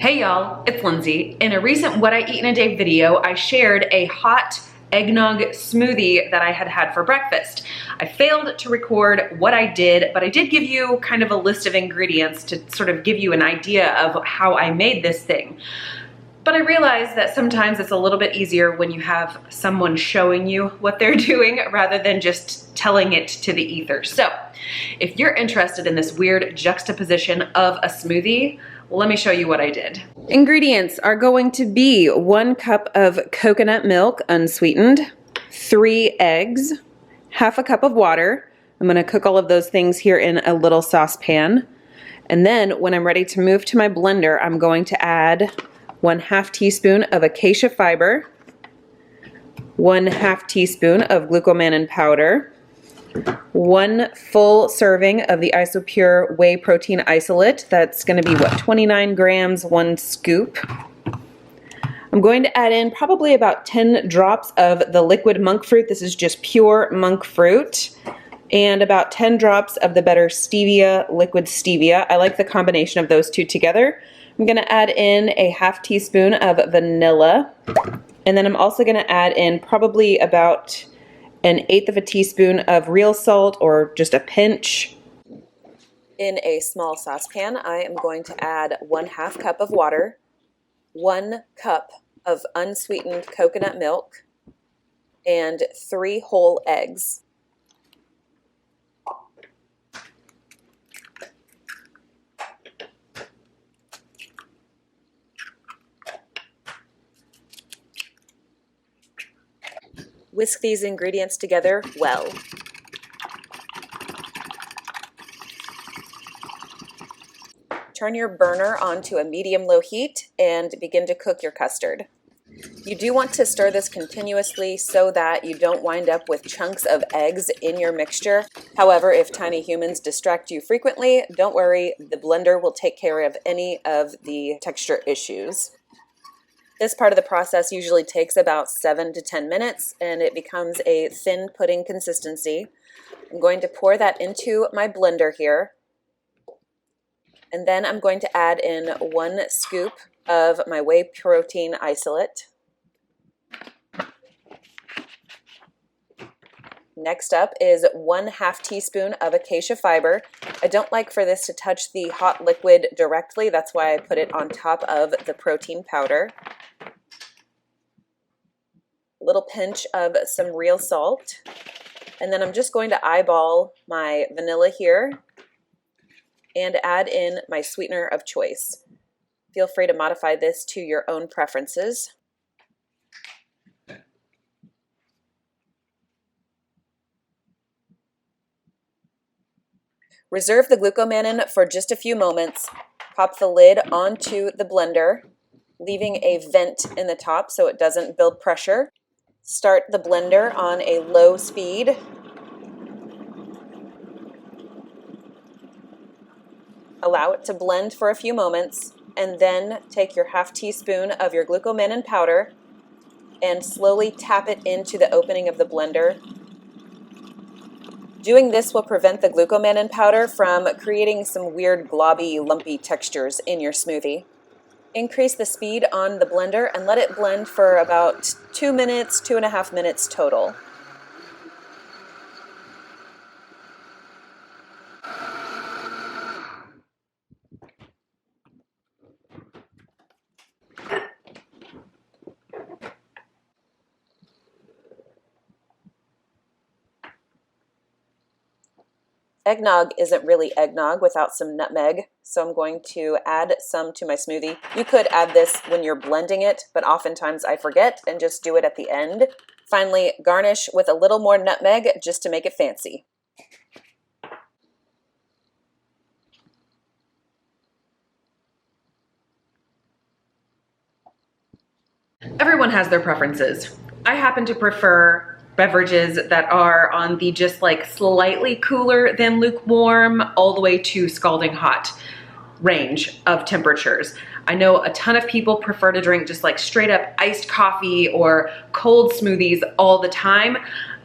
Hey y'all, it's Lindsey. In a recent What I Eat in a Day video, I shared a hot eggnog smoothie that I had for breakfast. I failed to record what I did, but I did give you kind of a list of ingredients to sort of give you an idea of how I made this thing. But I realized that sometimes it's a little bit easier when you have someone showing you what they're doing rather than just telling it to the ether. So if you're interested in this weird juxtaposition of a smoothie, let me show you what I did. Ingredients are going to be 1 cup of coconut milk, unsweetened, 3 eggs, half a cup of water. I'm gonna cook all of those things here in a little saucepan. And then when I'm ready to move to my blender, I'm going to add 1/2 teaspoon of acacia fiber, 1/2 teaspoon of glucomannan powder, 1 full serving of the Isopure whey protein isolate. That's going to be what, 29 grams, 1 scoop. I'm going to add in probably about 10 drops of the liquid monk fruit. This is just pure monk fruit. And about 10 drops of the better stevia, liquid stevia. I like the combination of those two together. I'm going to add in a 1/2 teaspoon of vanilla. And then I'm also going to add in probably about 1/8 of a teaspoon of real salt, or just a pinch. In a small saucepan, I am going to add 1/2 cup of water, 1 cup of unsweetened coconut milk, and 3 whole eggs. Whisk these ingredients together well. Turn your burner onto a medium-low heat and begin to cook your custard. You do want to stir this continuously so that you don't wind up with chunks of eggs in your mixture. However, if tiny humans distract you frequently, don't worry, the blender will take care of any of the texture issues. This part of the process usually takes about 7 to 10 minutes and it becomes a thin pudding consistency. I'm going to pour that into my blender here. And then I'm going to add in 1 scoop of my whey protein isolate. Next up is 1/2 teaspoon of acacia fiber. I don't like for this to touch the hot liquid directly. That's why I put it on top of the protein powder. Little pinch of some real salt. And then I'm just going to eyeball my vanilla here and add in my sweetener of choice. Feel free to modify this to your own preferences. Reserve the glucomannan for just a few moments. Pop the lid onto the blender, leaving a vent in the top so it doesn't build pressure. Start the blender on a low speed. Allow it to blend for a few moments, and then take your 1/2 teaspoon of your glucomannan powder and slowly tap it into the opening of the blender. Doing this will prevent the glucomannan powder from creating some weird globby, lumpy textures in your smoothie. Increase the speed on the blender and let it blend for about 2 minutes, 2.5 minutes total. Eggnog isn't really eggnog without some nutmeg, so I'm going to add some to my smoothie. You could add this when you're blending it, but oftentimes I forget and just do it at the end. Finally, garnish with a little more nutmeg just to make it fancy. Everyone has their preferences. I happen to prefer beverages that are on the just like slightly cooler than lukewarm all the way to scalding hot range of temperatures. I know a ton of people prefer to drink just like straight up iced coffee or cold smoothies all the time.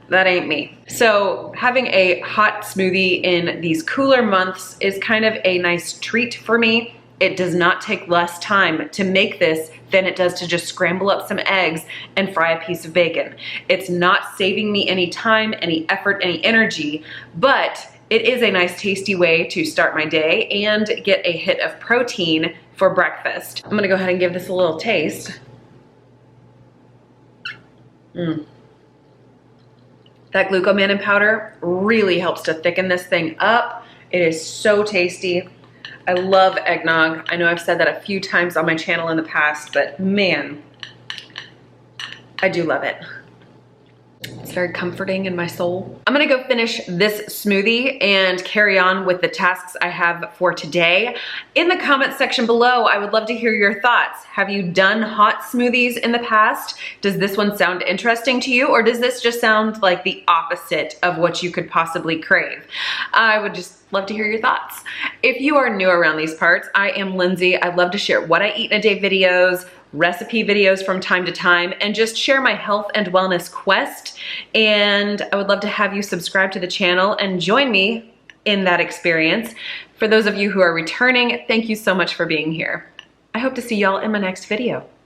That ain't me. So having a hot smoothie in these cooler months is kind of a nice treat for me. It does not take less time to make this than it does to just scramble up some eggs and fry a piece of bacon. It's not saving me any time, any effort, any energy, but it is a nice tasty way to start my day and get a hit of protein for breakfast. I'm gonna go ahead and give this a little taste. That glucomannan powder really helps to thicken this thing up. It is so tasty. I love eggnog. I know I've said that a few times on my channel in the past, but man, I do love it. It's very comforting in my soul. I'm gonna go finish this smoothie and carry on with the tasks I have for today. In the comment section below, I would love to hear your thoughts. Have you done hot smoothies in the past? Does this one sound interesting to you, or does this just sound like the opposite of what you could possibly crave? I would just love to hear your thoughts. If you are new around these parts, I am Lindsay. I love to share what I eat in a day videos, recipe videos from time to time, and just share my health and wellness quest. And I would love to have you subscribe to the channel and join me in that experience. For those of you who are returning, thank you so much for being here. I hope to see y'all in my next video.